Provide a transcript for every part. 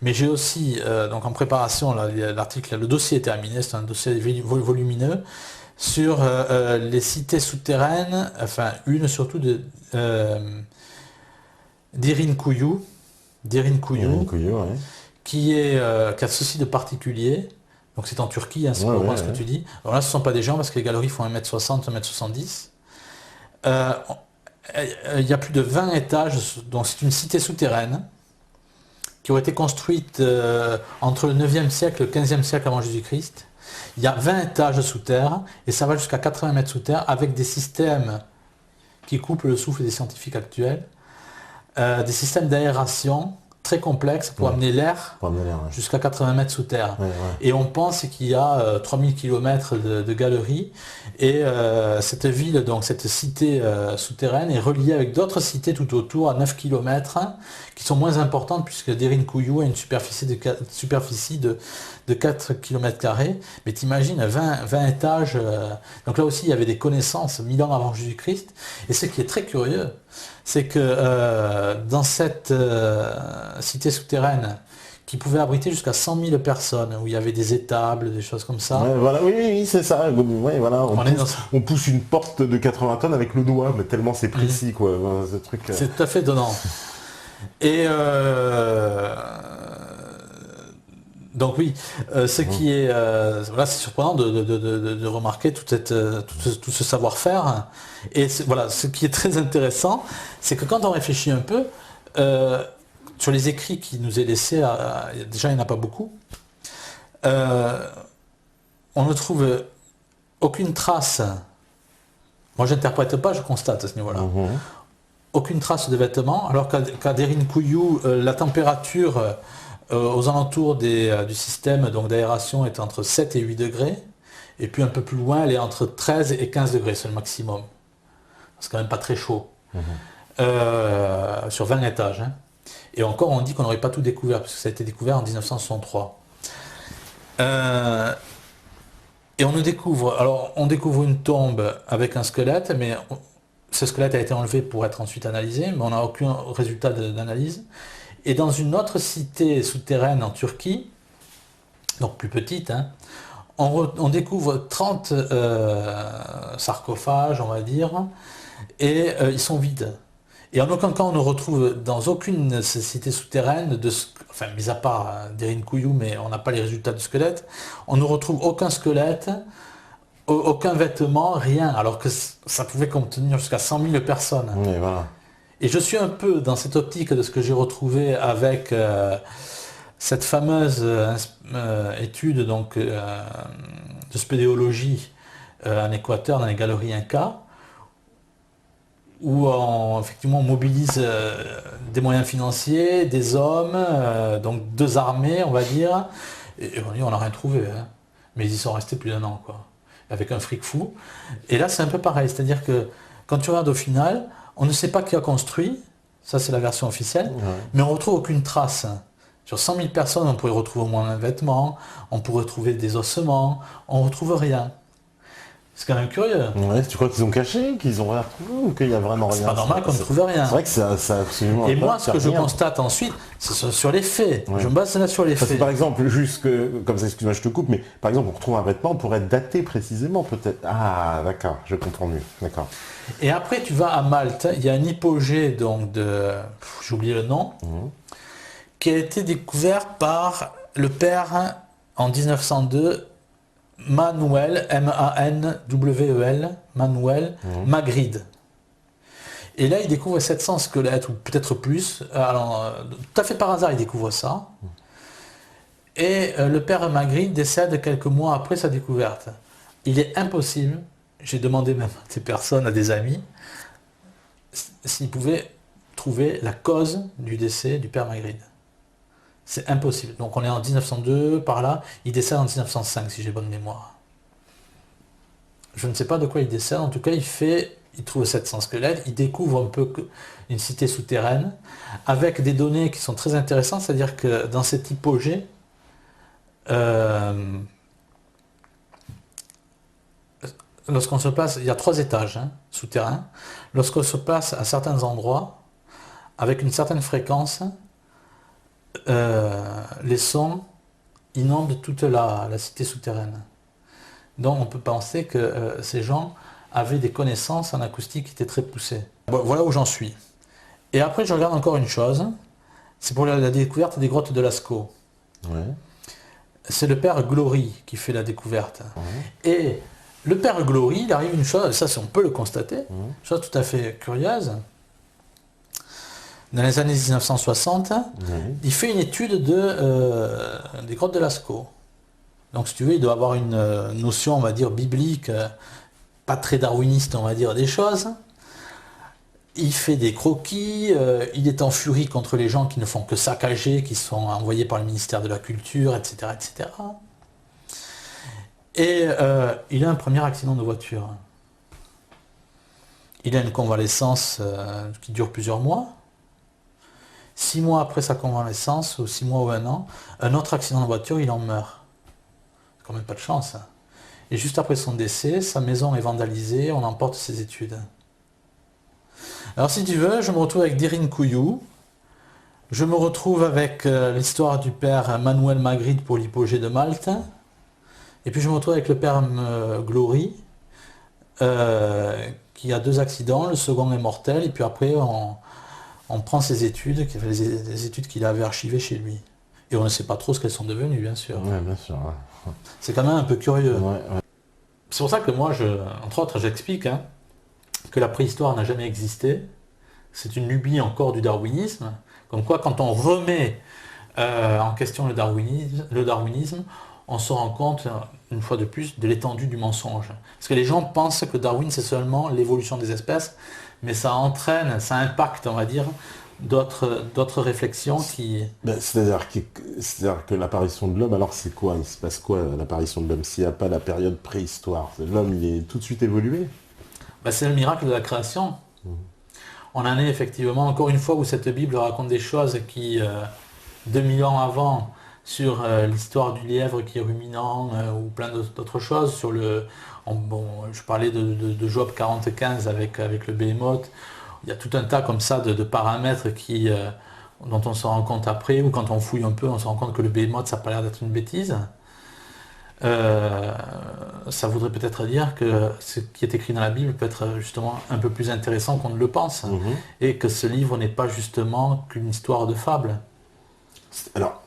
Mais j'ai aussi, donc en préparation, l'article, le dossier est terminé, c'est un dossier volumineux, sur les cités souterraines, enfin une surtout d'Irin Couillou, Irene Couillot, ouais. qui a ceci de particulier. Donc c'est en Turquie, hein, c'est Ouais, pour ouais, reprendre ce que ouais. tu dis. Alors là, ce ne sont pas des gens parce que les galeries font 1m60, 1m70. Euh, il y a plus de 20 étages, donc c'est une cité souterraine qui ont été construites entre le 9e siècle et le 15e siècle avant Jésus-Christ. Il y a 20 étages sous terre et ça va jusqu'à 80 mètres sous terre avec des systèmes qui coupent le souffle des scientifiques actuels, des systèmes d'aération très complexes pour Ouais, amener l'air pour amener l'air, ouais. jusqu'à 80 mètres sous terre. Ouais, ouais. Et on pense qu'il y a 3000 km de galeries. Et cette ville, donc cette cité souterraine, est reliée avec d'autres cités tout autour à 9 km, qui sont moins importantes puisque Derin Couillou a une superficie de 4 km². Mais t'imagines, 20 étages. Donc là aussi, il y avait des connaissances 1000 ans avant Jésus-Christ. Et ce qui est très curieux, c'est que dans cette cité souterraine, qui pouvait abriter jusqu'à 100 000 personnes, où il y avait des étables, des choses comme ça. Ouais, voilà, oui, oui, c'est ça. Ouais, voilà, on pousse une porte de 80 tonnes avec le doigt, mais tellement c'est précis, quoi. Ce truc. C'est tout à fait étonnant. Et donc oui, ce qui est, voilà, c'est surprenant de remarquer tout ce savoir-faire. Et voilà, ce qui est très intéressant, c'est que quand on réfléchit un peu, sur les écrits qui nous est laissés, déjà il n'y en a pas beaucoup, on ne trouve aucune trace, moi j'interprète pas, je constate à ce niveau-là, aucune trace de vêtements, alors qu'à Derin Couillou, la température aux alentours du système donc d'aération est entre 7 et 8 degrés, et puis un peu plus loin, elle est entre 13 et 15 degrés, c'est le maximum. C'est quand même pas très chaud. Sur 20 étages. Hein. Et encore, on dit qu'on n'aurait pas tout découvert, parce que ça a été découvert en 1963. Et on découvre une tombe avec un squelette, mais ce squelette a été enlevé pour être ensuite analysé, mais on n'a aucun résultat d'analyse. Et dans une autre cité souterraine en Turquie, donc plus petite, hein, on découvre 30 sarcophages, on va dire, et ils sont vides. Et en aucun cas on ne retrouve dans aucune cité souterraine, enfin mis à part Derin Couillou, mais on n'a pas les résultats du squelette, on ne retrouve aucun squelette, aucun vêtement, rien, alors que ça pouvait contenir jusqu'à 100 000 personnes. Oui, voilà. Et je suis un peu dans cette optique de ce que j'ai retrouvé avec cette fameuse étude donc, de spéléologie en Équateur, dans les galeries Inca, où effectivement on mobilise des moyens financiers, des hommes, donc 2 armées on va dire, et on dit on n'a rien trouvé, hein. Mais ils y sont restés plus d'1 an, quoi, avec un fric fou. Et là c'est un peu pareil, c'est-à-dire que quand tu regardes au final, on ne sait pas qui a construit, ça c'est la version officielle, mais on ne retrouve aucune trace. Sur 100 000 personnes, on pourrait retrouver au moins un vêtement, on pourrait trouver des ossements, on ne retrouve rien. C'est quand même curieux. Ouais, tu crois qu'ils ont caché, qu'ils ont rien retrouvé ou qu'il y a vraiment rien? C'est pas normal qu'on ne trouve rien. C'est vrai que ça absolument. Et moi, ce que je constate ensuite, c'est sur les faits. Ouais. Je me base là sur les faits. Faits. Par exemple, juste que, comme ça, excuse-moi, je te coupe, mais par exemple, on retrouve un vêtement, on pourrait dater précisément, peut-être. Ah, d'accord, je comprends mieux. D'accord. Et après, tu vas à Malte, il y a un hypogée donc j'ai oublié le nom, qui a été découvert par le père en 1902. Manuel, M-A-N-W-E-L, Manuel Magritte. Et là, il découvre 700 squelettes, ou peut-être plus. Alors, tout à fait par hasard, il découvre ça. Et le père Magritte décède quelques mois après sa découverte. Il est impossible, j'ai demandé même à des personnes, à des amis, s'ils pouvaient trouver la cause du décès du père Magritte. C'est impossible. Donc on est en 1902, par là. Il décède en 1905, si j'ai bonne mémoire. Je ne sais pas de quoi il décède. En tout cas, il trouve 700 squelettes. Il découvre un peu une cité souterraine avec des données qui sont très intéressantes. C'est-à-dire que dans cet hypogée, lorsqu'on se place, il y a 3 étages souterrains. Lorsqu'on se place à certains endroits, avec une certaine fréquence, les sons inondent toute la cité souterraine. Donc on peut penser que ces gens avaient des connaissances en acoustique qui étaient très poussées. Bon, voilà où j'en suis. Et après je regarde encore une chose, c'est pour la découverte des grottes de Lascaux. Ouais. C'est le père Glory qui fait la découverte. Ouais. Et le père Glory, il arrive une chose, ça on peut le constater, une chose tout à fait curieuse. Dans les années 1960, il fait une étude des grottes de Lascaux. Donc si tu veux, il doit avoir une notion, on va dire, biblique, pas très darwiniste, on va dire, des choses. Il fait des croquis, il est en furie contre les gens qui ne font que saccager, qui sont envoyés par le ministère de la Culture, etc. etc. Et il a un premier accident de voiture. Il a une convalescence qui dure plusieurs mois. 6 mois après sa convalescence, ou 6 mois ou 1 an, un autre accident de voiture, il en meurt. C'est quand même pas de chance. Et juste après son décès, sa maison est vandalisée, on emporte ses études. Alors si tu veux, je me retrouve avec Dirin Couillou, je me retrouve avec l'histoire du père Manuel Magritte pour l'hypogée de Malte, et puis je me retrouve avec le père Glory, qui a 2 accidents, le second est mortel, et puis après on prend ses études, les études qu'il avait archivées chez lui. Et on ne sait pas trop ce qu'elles sont devenues, bien sûr. Ouais, bien sûr. Ouais. C'est quand même un peu curieux. Ouais. C'est pour ça que moi, entre autres, j'explique que la préhistoire n'a jamais existé. C'est une lubie encore du darwinisme. Comme quoi, quand on remet en question le darwinisme, on se rend compte, une fois de plus, de l'étendue du mensonge. Parce que les gens pensent que Darwin, c'est seulement l'évolution des espèces, mais ça entraîne, ça impacte, on va dire, d'autres réflexions qui... C'est-à-dire que l'apparition de l'homme, alors c'est quoi? Il se passe quoi l'apparition de l'homme s'il n'y a pas la période préhistoire? L'homme, il est tout de suite évolué? C'est le miracle de la création. On en est effectivement, encore une fois, où cette Bible raconte des choses qui, 2000 ans avant, sur l'histoire du lièvre qui est ruminant, ou plein d'autres choses, sur je parlais de Job 40-15 avec le Behémoth. Il y a tout un tas comme ça de paramètres dont on se rend compte après, ou quand on fouille un peu, on se rend compte que le Behémoth, ça n'a pas l'air d'être une bêtise. Ça voudrait peut-être dire que ce qui est écrit dans la Bible peut être justement un peu plus intéressant qu'on ne le pense, et que ce livre n'est pas justement qu'une histoire de fable. Alors,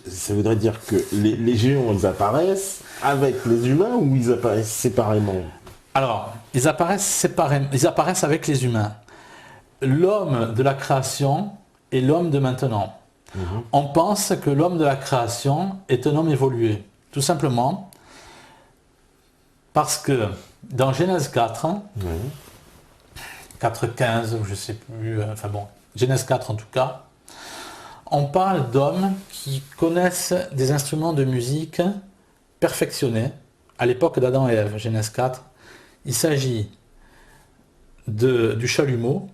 ça voudrait dire que les géants, ils apparaissent avec les humains ou ils apparaissent séparément? Alors, ils apparaissent séparément, ils apparaissent avec les humains. L'homme de la création et l'homme de maintenant. On pense que l'homme de la création est un homme évolué. Tout simplement parce que dans Genèse 4, 4.15, je ne sais plus, enfin bon, Genèse 4 en tout cas, on parle d'hommes qui connaissent des instruments de musique perfectionnés à l'époque d'Adam et Ève, Genèse 4. Il s'agit du chalumeau,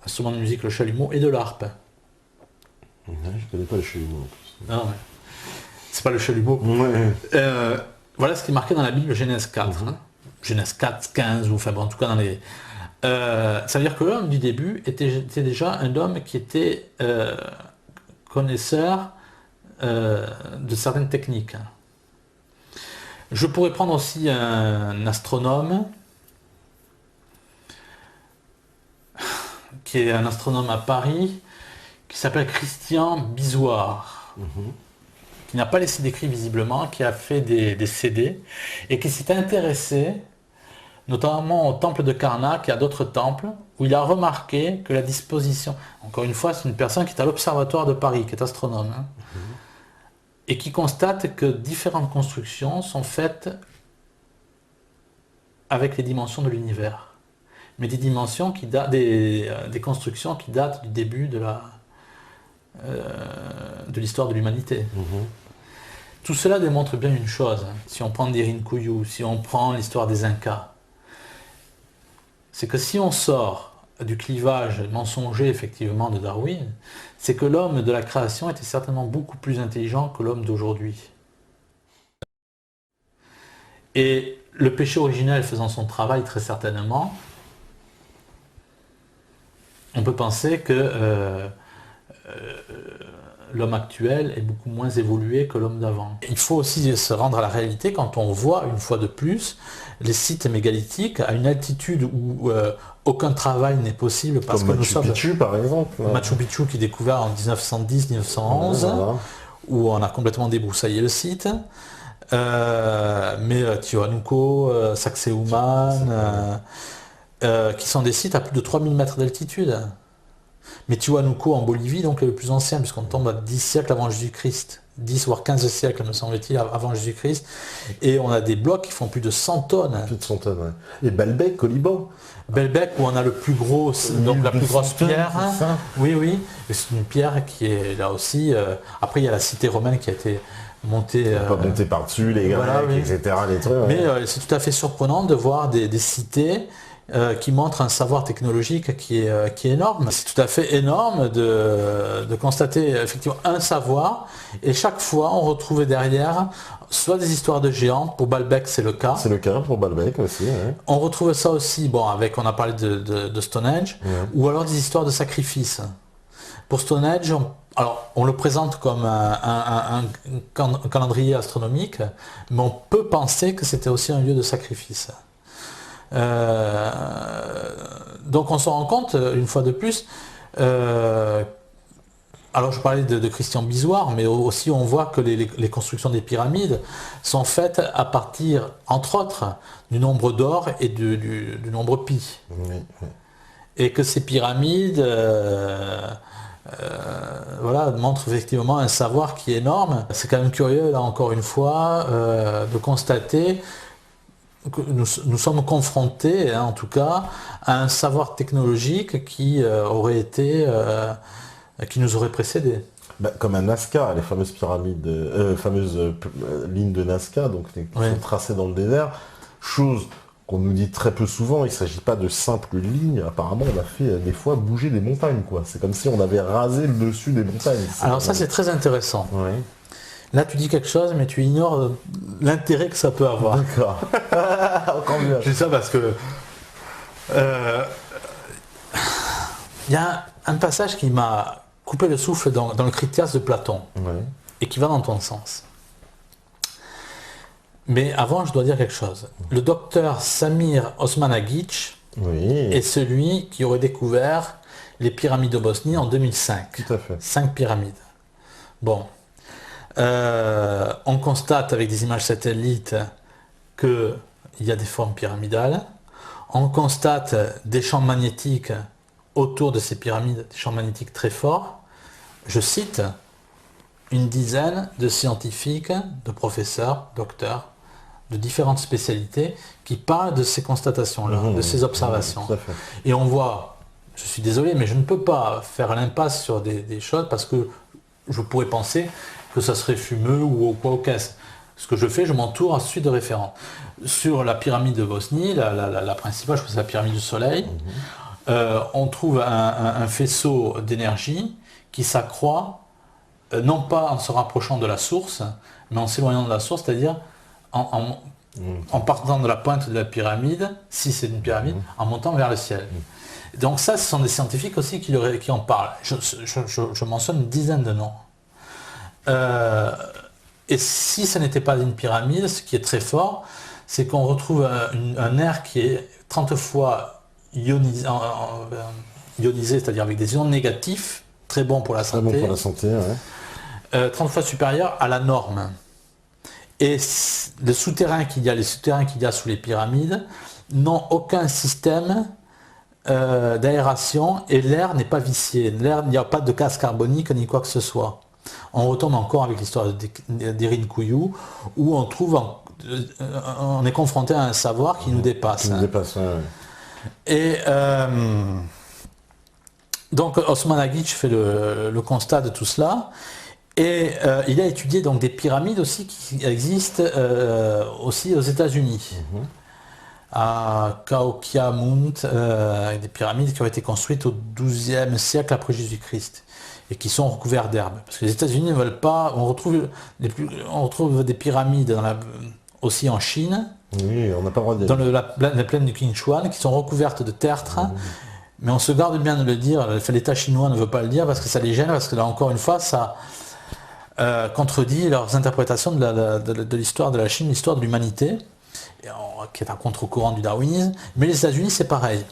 instrument de musique, le chalumeau, et de l'harpe. Je ne connais pas le chalumeau en plus. Non, c'est pas le chalumeau. Voilà ce qui est marqué dans la Bible, Genèse 4. Genèse 4, 15, ou enfin bon, en tout cas dans les... ça veut dire que l'homme du début était déjà un homme qui était connaisseur de certaines techniques. Je pourrais prendre aussi un astronome, qui est un astronome à Paris, qui s'appelle Christian Bizoir, qui n'a pas laissé d'écrit visiblement, qui a fait des CD, et qui s'est intéressé notamment au temple de Karnak et à d'autres temples, où il a remarqué que la disposition, encore une fois, c'est une personne qui est à l'Observatoire de Paris, qui est astronome, et qui constate que différentes constructions sont faites avec les dimensions de l'univers, mais des dimensions qui datent, des constructions qui datent du début de l'histoire de l'humanité. Tout cela démontre bien une chose, si on prend Dirin Couillou, si on prend l'histoire des Incas, c'est que si on sort du clivage mensonger effectivement de Darwin, c'est que l'homme de la création était certainement beaucoup plus intelligent que l'homme d'aujourd'hui. Et le péché originel faisant son travail très certainement, on peut penser que l'homme actuel est beaucoup moins évolué que l'homme d'avant. Il faut aussi se rendre à la réalité quand on voit, une fois de plus, les sites mégalithiques à une altitude où aucun travail n'est possible parce Comme que nous Machu sommes... Picchu, par exemple. Machu Picchu qui est découvert en 1910-1911, Voilà. où on a complètement débroussaillé le site. Mais Tiwanaku, Sacsayhuaman, qui sont des sites à plus de 3000 mètres d'altitude. Mais Tiwanaku en Bolivie donc est le plus ancien, puisqu'on tombe à 10 siècles avant Jésus-Christ. 10 voire 15 siècles, me semble-t-il, avant Jésus-Christ. Et on a des blocs qui font plus de 100 tonnes. Plus de 100 tonnes, ouais. Et Baalbek, au Liban. Baalbek, où on a le plus gros, donc la plus grosse pierre. C'est ça. Oui, oui. Et c'est une pierre qui est là aussi. Après, il y a la cité romaine qui a été montée. Pas monter par-dessus, les Grecs, voilà, oui. etc. Les trucs, ouais. Mais c'est tout à fait surprenant de voir des cités qui montrent un savoir technologique qui est énorme. C'est tout à fait énorme de constater effectivement un savoir, et chaque fois on retrouve derrière soit des histoires de géants, pour Baalbek c'est le cas. C'est le cas pour Baalbek aussi. Ouais. On retrouve ça aussi, bon, on a parlé de Stonehenge, Ouais. ou alors des histoires de sacrifices. Pour Stonehenge, on le présente comme un calendrier astronomique, mais on peut penser que c'était aussi un lieu de sacrifice. Donc on se rend compte, une fois de plus, alors je parlais de Christian Bisoir, mais aussi on voit que les constructions des pyramides sont faites à partir, entre autres, du nombre d'or et du nombre pi. Oui, oui. Et que ces pyramides voilà, montrent effectivement un savoir qui est énorme. C'est quand même curieux, là encore une fois, de constater que nous sommes confrontés, hein, en tout cas, à un savoir technologique qui aurait été, qui nous aurait précédé. Bah, comme à Nazca, les fameuses pyramides, lignes de Nazca, donc qui Ouais. sont tracées dans le désert, chose qu'on nous dit très peu souvent, il ne s'agit pas de simples lignes, apparemment on a fait des fois bouger des montagnes, quoi. C'est comme si on avait rasé le dessus des montagnes. Alors ça c'est très intéressant. Ouais. Là tu dis quelque chose mais tu ignores l'intérêt que ça peut avoir. D'accord. Encore mieux. Je dis ça parce que il y a un passage qui m'a coupé le souffle dans le Critias de Platon Ouais. et qui va dans ton sens. Mais avant, je dois dire quelque chose. Le docteur Samir Osmanagic Oui. est celui qui aurait découvert les pyramides de Bosnie en 2005. Tout à fait. 5 pyramides. Bon. On constate avec des images satellites qu'il y a des formes pyramidales. On constate des champs magnétiques autour de ces pyramides, des champs magnétiques très forts. Je cite une dizaine de scientifiques, de professeurs, docteurs, de différentes spécialités qui parlent de ces constatations-là, de ces observations. Tout à fait. Et on voit, je suis désolé, mais je ne peux pas faire l'impasse sur des choses parce que je pourrais penser que ça serait fumeux ou quoi au caisse. Ce que je fais, je m'entoure ensuite de référents. Sur la pyramide de Bosnie, la principale, je crois que c'est la pyramide du Soleil, on trouve un faisceau d'énergie qui s'accroît, non pas en se rapprochant de la source, mais en s'éloignant de la source, c'est-à-dire en partant de la pointe de la pyramide, si c'est une pyramide, en montant vers le ciel. Donc ça, ce sont des scientifiques aussi qui en parlent. Je mentionne une dizaine de noms. Et si ce n'était pas une pyramide, ce qui est très fort, c'est qu'on retrouve un air qui est 30 fois ionisé, c'est-à-dire avec des ions négatifs, très bon pour la Très santé, bon pour la santé, ouais. 30 fois supérieur à la norme. Et les souterrains qu'il y a sous les pyramides n'ont aucun système d'aération et l'air n'est pas vicié. L'air, il n'y a pas de gaz carbonique ni quoi que ce soit. On retombe encore avec l'histoire d'Irin Couillou où on est confronté à un savoir qui nous dépasse. Qui nous dépasse, ouais. Et donc Osman Agic fait le constat de tout cela. Et il a étudié donc des pyramides aussi qui existent aussi aux États-Unis. À Kaohsiamund, des pyramides qui ont été construites au XIIe siècle après Jésus-Christ et qui sont recouvertes d'herbe. Parce que les États-Unis ne veulent pas. On retrouve des pyramides aussi en Chine, Oui, on n'a pas le droit de dans la plaine du Qinchuan, qui sont recouvertes de tertre, Mais on se garde bien de le dire, l'État chinois ne veut pas le dire parce que ça les gêne, parce que là encore une fois, ça contredit leurs interprétations de l'histoire de la Chine, l'histoire de l'humanité, qui est un contre-courant du darwinisme. Mais les États-Unis, c'est pareil.